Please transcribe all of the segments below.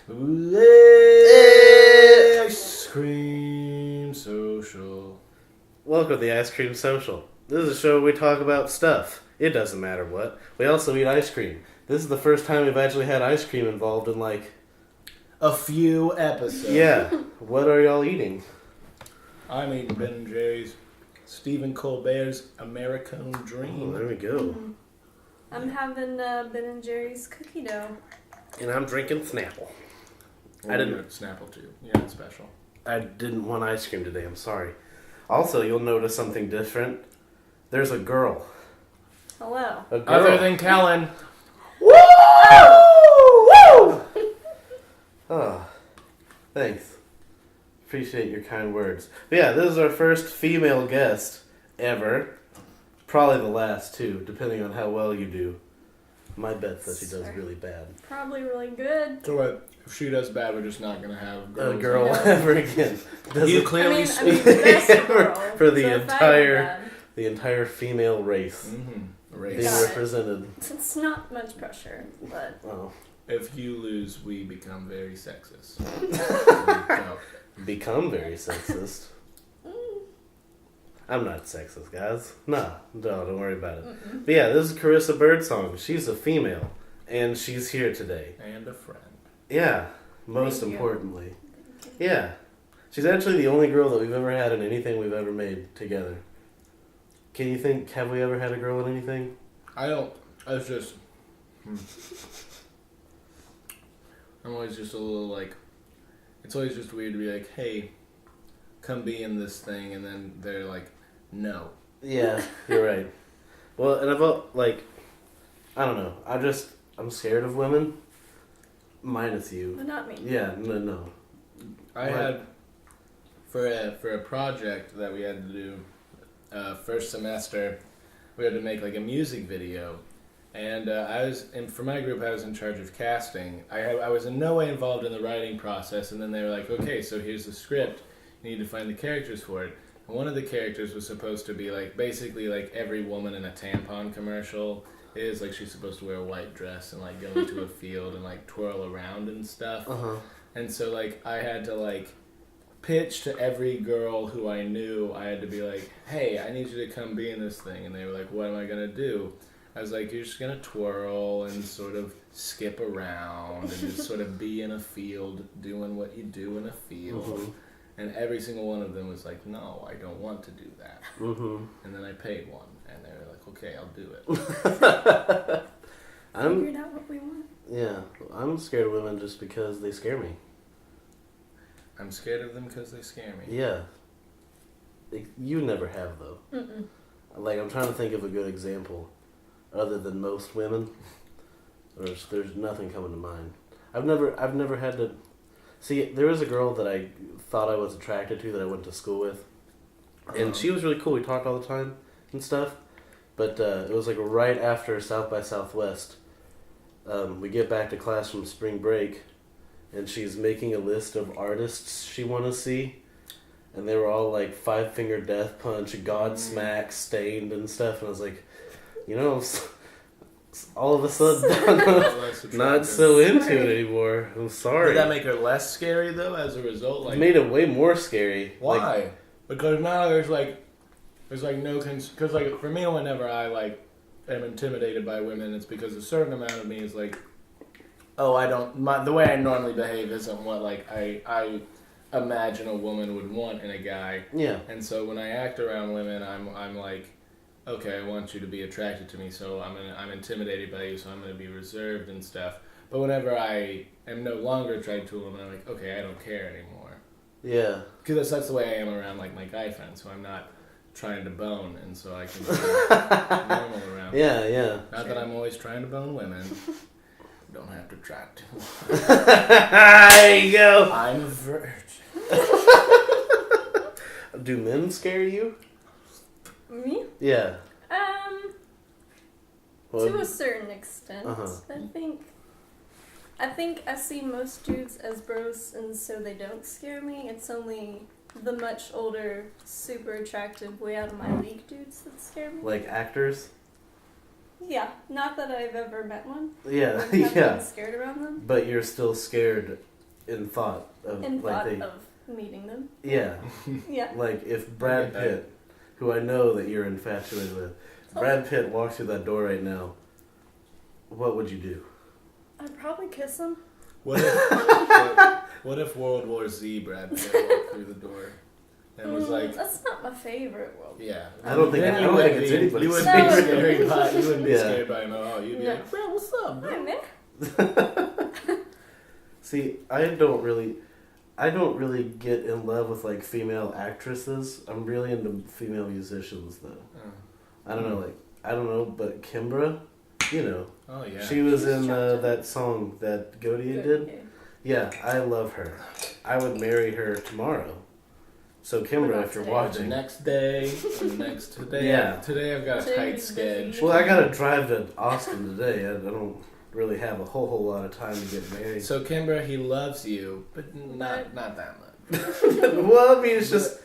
Ice Cream Social. Welcome to the Ice Cream Social. This is a show where we talk about stuff. It doesn't matter what. We also eat ice cream. This is the first time we've actually had ice cream involved in a few episodes. Yeah. What are y'all eating? I'm eating Ben & Jerry's Stephen Colbert's American Dream. Oh, there we go. I'm having Ben & Jerry's cookie dough. And I'm drinking Snapple. I didn't Snapple too. You're not special. I didn't want ice cream today. I'm sorry. Also, you'll notice something different. There's a girl. Hello. A girl. Other than Kellen. Woo! Woo! Oh, thanks. Appreciate your kind words. But yeah, this is our first female guest ever. Probably the last too, depending on how well you do. My bet's that she does really bad. Probably really good. So what? If she does bad, we're just not going to have A girl ever again. You clearly speak that's a girl. for the So entire female race race. being Got it. represented. It's not much pressure, but Oh. If you lose, we become very sexist. Become very sexist. I'm not sexist, guys. No, don't worry about it. But yeah, this is Carissa Birdsong. She's a female, and she's here today. And a friend. Yeah, most Thank you. importantly. Yeah. She's actually the only girl that we've ever had in anything we've ever made together. Can you think, have we ever had a girl in anything? I don't. It's just. I'm always just a little like. It's always just weird to be like, hey, come be in this thing, and then they're like, no. Yeah, you're right. Well, and I don't know. I'm scared of women. Minus you. but not me. Yeah, no. I had for a project that we had to do first semester, we had to make like a music video, and for my group I was in charge of casting. I was in no way involved in the writing process, and then they were like, okay, so here's the script. You need to find the characters for it. And one of the characters was supposed to be like basically like every woman in a tampon commercial is. Like she's supposed to wear a white dress and like go into a field and like twirl around and stuff. And so like I had to like pitch to every girl who I knew. I had to be like, hey, I need you to come be in this thing. And they were like, what am I gonna do? I was like, you're just gonna twirl and sort of skip around and just sort of be in a field doing what you do in a field. And every single one of them was like, no, I don't want to do that. And then I paid one, and they were like, okay, I'll do it. Figured out what we want. Yeah, I'm scared of women just because they scare me. I'm scared of them because they scare me. Yeah. You never have, though. Like, I'm trying to think of a good example other than most women. There's nothing coming to mind. I've never had to... See, there was a girl that I thought I was attracted to that I went to school with. And she was really cool. We talked all the time and stuff. But it was like right after South by Southwest. We get back to class from spring break. And she's making a list of artists she want to see. And they were all like Five Finger Death Punch, Godsmack, Stained and stuff. And I was like, all of a sudden, not so into it anymore. I'm sorry. Did that make her less scary though? As a result, like it made it way more scary. Why? Like, because now there's no because like for me, whenever I like am intimidated by women, it's because a certain amount of me is like, oh, the way I normally behave isn't what like I imagine a woman would want in a guy. Yeah. And so when I act around women, I'm like, okay, I want you to be attracted to me, so I'm intimidated by you, so I'm gonna be reserved and stuff. But whenever I am no longer attracted to a woman, I'm like, okay, I don't care anymore. Yeah. Because that's the way I am around like my guy friends, so I'm not trying to bone, and so I can be normal around. Yeah. Not that I'm always trying to bone women. Don't have to try to. There you go. I'm a virgin. Do men scare you? Me? Yeah. To a certain extent. I think I see most dudes as bros, and so they don't scare me. It's only the much older, super attractive, way out of my league dudes that scare me. Like actors? Yeah, not that I've ever met one. Yeah, I've yeah. been scared around them. But you're still scared in thought of In like thought of meeting them. yeah, Yeah. like if Brad Pitt, who I know that you're infatuated with, Brad Pitt walks through that door right now, what would you do? I'd probably kiss him. What if World War Z Brad Pitt walked through the door and was like, that's not my favorite world. yeah. I don't think You it's anybody's You wouldn't favorite. be scared by You wouldn't be Yeah. scared by him at all. You'd be No. like, bro, what's up, Hi, bro? man. See, I don't really get in love with like female actresses. I'm really into female musicians though. I don't know, but Kimbra, you know, Oh yeah. she was in Gotcha. that song that Godia did. Yeah, I love her. I would marry her tomorrow. So What Kimbra, about if you're today? The watching, next day, the next today. Yeah. Today I've got a Today tight is schedule. busy. well, I gotta drive to Austin today. I don't really have a whole lot of time to get married. So Kimbra, he loves you, but not that much. Well, I mean, it's just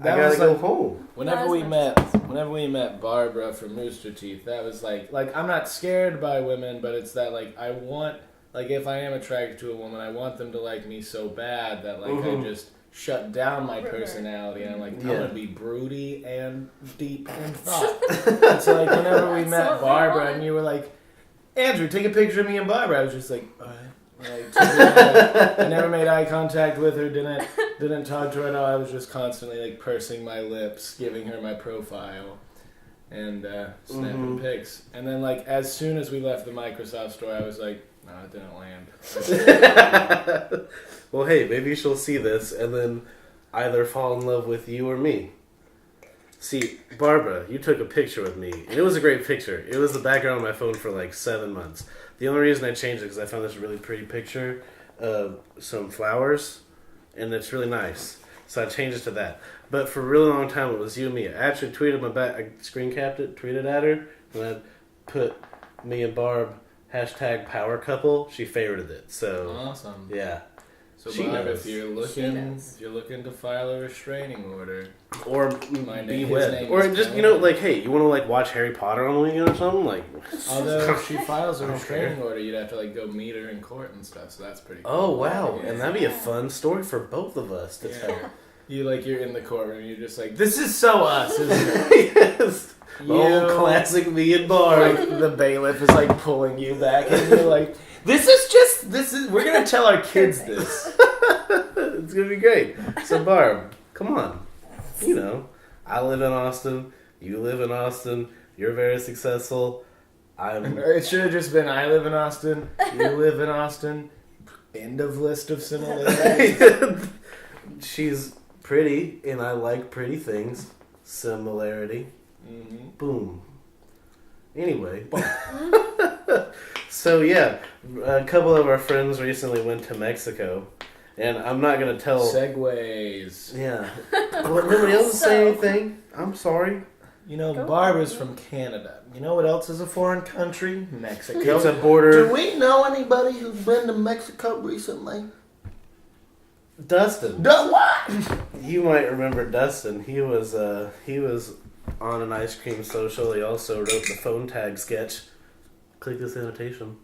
I That gotta was go like- home. Whenever we met Barbara from Rooster Teeth, that was like I'm not scared by women, but it's that like I want, like if I am attracted to a woman, I want them to like me so bad that like I just shut down my personality and I'm like I'm Yeah. gonna be broody and deep in thought. It's like whenever we That's met what we Barbara want. and you were like, Andrew, take a picture of me and Barbara. I was just like, all right. Like, I never made eye contact with her, didn't talk to her at all. I was just constantly like pursing my lips, giving her my profile, and snapping pics. And then like as soon as we left the Microsoft store, I was like, no, it didn't land. Well, hey, maybe she'll see this and then either fall in love with you or me. See, Barbara, you took a picture with me, and it was a great picture. It was the background of my phone for like 7 months. The only reason I changed it because I found this really pretty picture of some flowers, and it's really nice. So I changed it to that. But for a really long time, it was you and me. I actually tweeted my back, I screen capped it, tweeted at her, and I put me and Barb #power couple. She favorited it. So Awesome. yeah. So She Barb, knows. if you're looking to file a restraining order, Or My be name- his wed. name Or is just, Kellen. like, hey, you want to, like, watch Harry Potter on the weekend or something? Like, although if she files a I don't restraining order, you'd have to like go meet her in court and stuff. So that's pretty cool. oh, wow. Yeah. And that'd be a fun story for both of us to tell. You're in the courtroom, you're just like, this is so us, isn't it? Yes. You, Oh, classic me and Barb. like the bailiff is like pulling you back and you're like, we're gonna tell our kids this. It's going to be great. So, Barb, come on. You know, I live in Austin. You live in Austin. You're very successful. I'm... It should have just been, I live in Austin, you live in Austin, end of list of similarities. She's pretty, and I like pretty things. Similarity. Mm-hmm. Boom. Anyway. So, yeah, a couple of our friends recently went to Mexico, and I'm not going to tell... Segways. Yeah. Well, nobody else to say anything? I'm sorry. You know, Go Barbara's on. from Canada. You know what else is a foreign country? Mexico. It's a border... we know anybody who's been to Mexico recently? Dustin. What? You might remember Dustin. He was on an ice cream social. He also wrote the phone tag sketch. Click this annotation.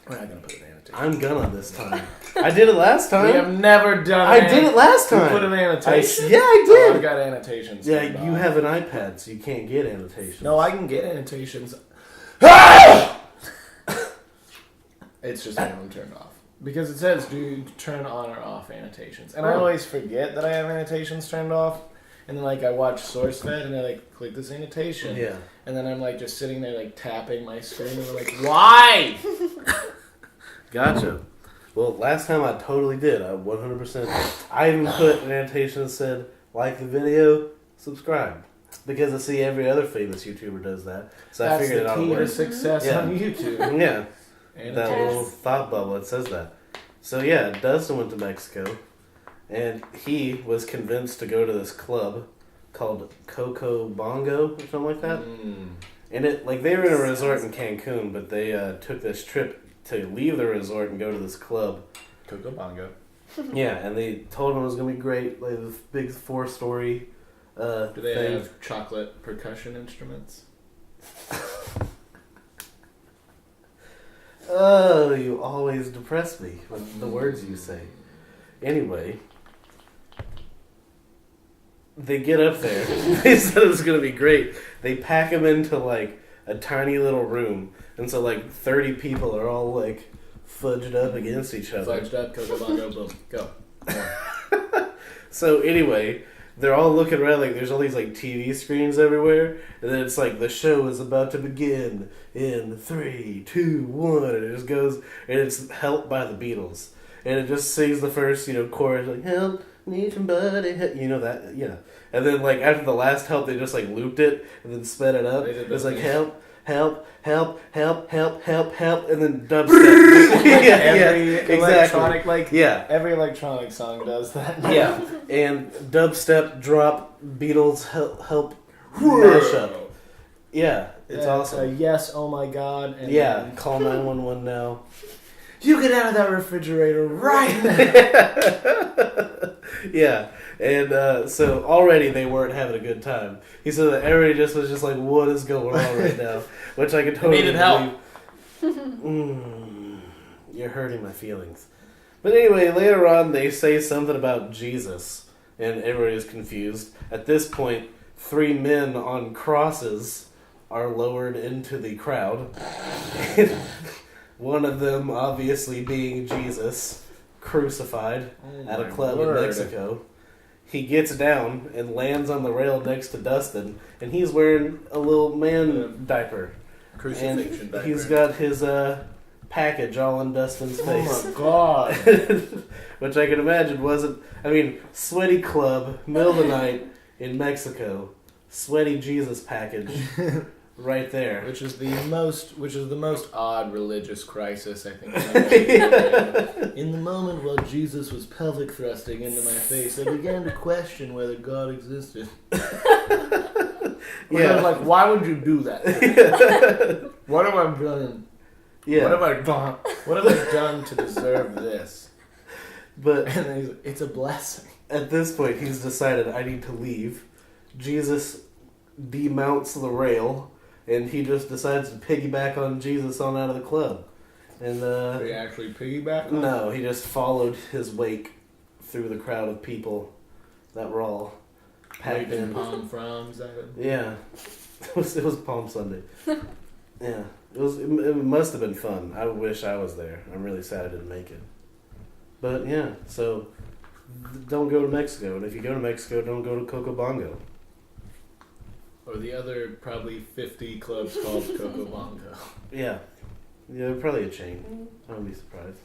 We're not gonna put an annotation. I'm gonna this time. I did it last time. We have never done. I did it last time. You put an annotation. Yeah, I Oh, I've did. got annotations. Yeah, turned you on. have an iPad, so you can't get annotations. No, I can get annotations. It's just when I'm turned off. Because it says, do you turn on or off annotations? And I always forget that I have annotations turned off. And then, like, I watch SourceFed and I, like, click this annotation. Yeah. And then I'm, like, just sitting there, like, tapping my screen. And I'm like, why? Gotcha. Well, last time I totally did. I 100%. I even put an annotation that said, like the video, subscribe. Because I see every other famous YouTuber does that. So I That's figured it the out. key to success Yeah. on YouTube. Yeah. That Annotations. little thought bubble, it says that. So yeah, Dustin went to Mexico, and he was convinced to go to this club called Coco Bongo or something like that. And it, like, they were in a resort in Cancun, but they took this trip to leave the resort and go to this club. Coco Bongo. Yeah, and they told him it was gonna be great, like this big 4-story Do they thing. have chocolate percussion instruments? Oh, you always depress me with the words you say. Anyway, they get up there. They said it was going to be great. They pack them into, like, a tiny little room. And so, like, 30 people are all, like, fudged up against each other. Fudged up, Coco Bongo, boom, go. So, anyway, they're all looking around, like, there's all these, like, TV screens everywhere. And then it's like, the show is about to begin in 3, 2, 1. And it just goes, and it's Help by the Beatles. And it just sings the first, chorus, like, help, need somebody, you know that, yeah. And then, like, after the last help, they just, like, looped it and then sped it up. It was like, help, help, help, help, help, help, help, and then dubstep. Electronic, exactly. Every electronic song does that. Yeah, and dubstep, drop, Beatles, help mashup. Yeah, it's awesome. Yes, oh my god. And yeah, call 911 now. You get out of that refrigerator right now. Yeah, and so already they weren't having a good time. He said that everybody was just like, what is going on right now? Which I could totally needed help. You're hurting my feelings. But anyway, later on they say something about Jesus, and everybody's confused. At this point, 3 men on crosses are lowered into the crowd. One of them obviously being Jesus, crucified at a club in Mexico. He gets down and lands on the rail next to Dustin, and he's wearing a little man diaper. Crucifixion and diaper. He's got his package all in Dustin's face. Oh my god. Which I can imagine wasn't... I mean, sweaty club, middle of the night in Mexico. Sweaty Jesus package. Right there. Which is the most odd religious crisis, I think. In the moment while Jesus was pelvic thrusting into my face, I began to question whether God existed. Yeah. I was like, why would you do that? What have I done? Yeah. What have I done? What have I done to deserve this? But and then he's like, it's a blessing. At this point, he's decided, I need to leave. Jesus demounts the rail, and he just decides to piggyback on Jesus on out of the club. And Did he actually piggyback on No, he just followed his wake through the crowd of people that were all packed in. Palm fronds. Yeah. It was Palm Sunday. Yeah. It must have been fun. I wish I was there. I'm really sad I didn't make it. But yeah, so don't go to Mexico. And if you go to Mexico, don't go to Coco Bongo. Or the other probably 50 clubs called Coco Bongo. Yeah. Yeah, probably a chain. I wouldn't be surprised.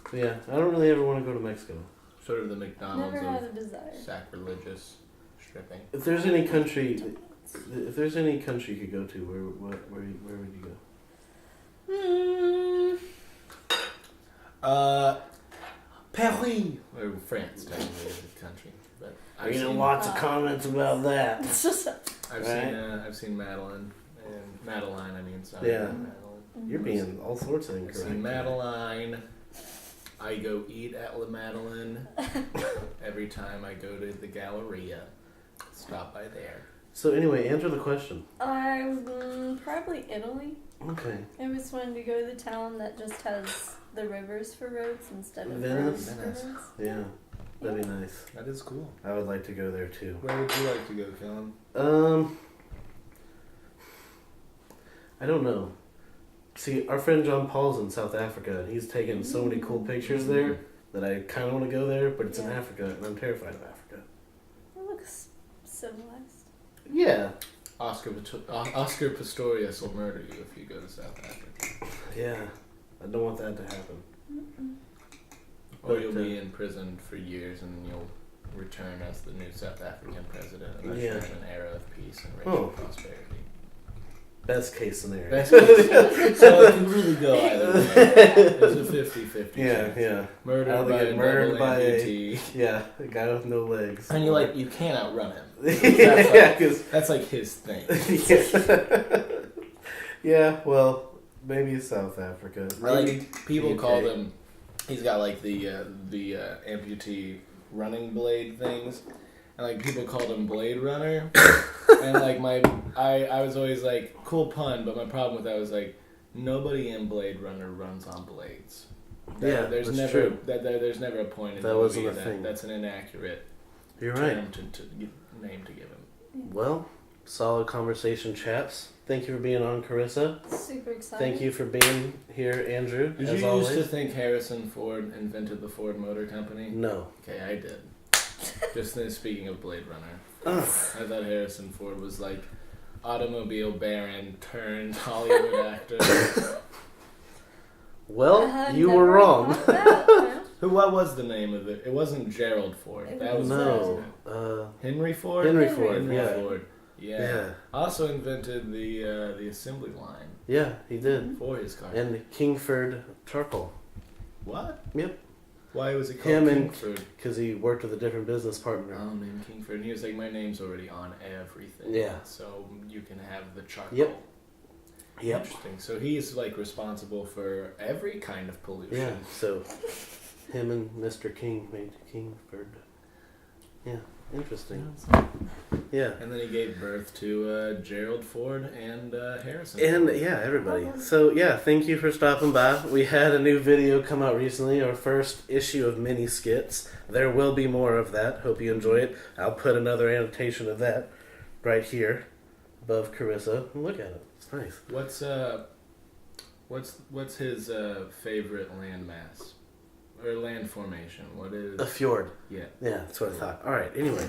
But yeah, I don't really ever want to go to Mexico. Sort of the McDonald's Never had a of desire. sacrilegious stripping. If there's any country you could go to, where would you go? Paris. Or France, technically, is a country. But I've seen lots of comments about that. I've seen Madeline. And Madeline, I mean, sorry. Yeah. Madeline. You're being all sorts of I've incorrect. seen Madeline. I go eat at La Madeline. Every time I go to the Galleria. Stop by there. So anyway, answer the question. Probably Italy. Okay. I always wanted to go to the town that just has the rivers for roads instead of Venice? roads for roads. Yeah, that'd be nice. That is cool. I would like to go there too. Where would you like to go, Kellen? I don't know. See, our friend John Paul's in South Africa, and he's taken so many cool pictures there that I kind of want to go there, but it's in Africa, and I'm terrified of Africa. It looks civilized. Yeah. Oscar Pistorius will murder you if you go to South Africa. Yeah. I don't want that to happen. Or you'll be imprisoned for years, and then you'll return as the new South African president, and usher in an era of peace and racial prosperity. Best case scenario. Best case. So it can really go either way. There's a 50-50 chance. Yeah. Murdered by a amputee. A guy with no legs. And you can't outrun him. That's like his thing. Yeah, well, maybe South Africa. People call them. He's got like the amputee running blade things, and like people called him Blade Runner. And like I was always like, cool pun, but my problem with that was like, nobody in Blade Runner runs on blades. Yeah, there's that's never true. there's never a point in That the wasn't movie a thing. That's an inaccurate You're right. term name to give him. Well, solid conversation, chaps. Thank you for being on, Carissa. Super excited. Thank you for being here, Andrew. Did as you always. used to think Harrison Ford invented the Ford Motor Company? No. Okay, I did. Just speaking of Blade Runner, Ugh. I thought Harrison Ford was like automobile baron turned Hollywood actor. I Well, had you never were wrong. thought that, you know? What was the name of it? It wasn't Gerald Ford. That was No. Henry Ford. Henry Ford. Henry Yeah. Ford. Yeah. Yeah. Also invented the assembly line Yeah, he did. for his car. And Kingford charcoal. What? Yep. Why was it Him called and- Kingford? Because he worked with a different business partner. Oh, named Kingford. And he was like, my name's already on everything. Yeah. So you can have the charcoal. Yep. Yep. Interesting. So he's like responsible for every kind of pollution. Yeah, so him and Mr. King made Kingford. Yeah, interesting. Yeah. And then he gave birth to Gerald Ford and Harrison And Ford. yeah, everybody. So yeah, thank you for stopping by. We had a new video come out recently, our first issue of mini skits. There will be more of that. Hope you enjoy it. I'll put another annotation of that right here above Carissa. Look at it. It's nice. What's his favorite landmass or land formation? What is? A fjord. Yeah. Yeah, that's what I thought. All right. Anyway,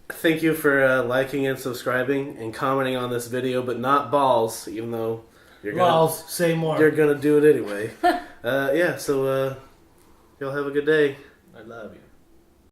thank you for liking and subscribing and commenting on this video, but not balls, even though you're gonna Balls, say more. you're gonna do it anyway. Yeah. So y'all have a good day. I love you.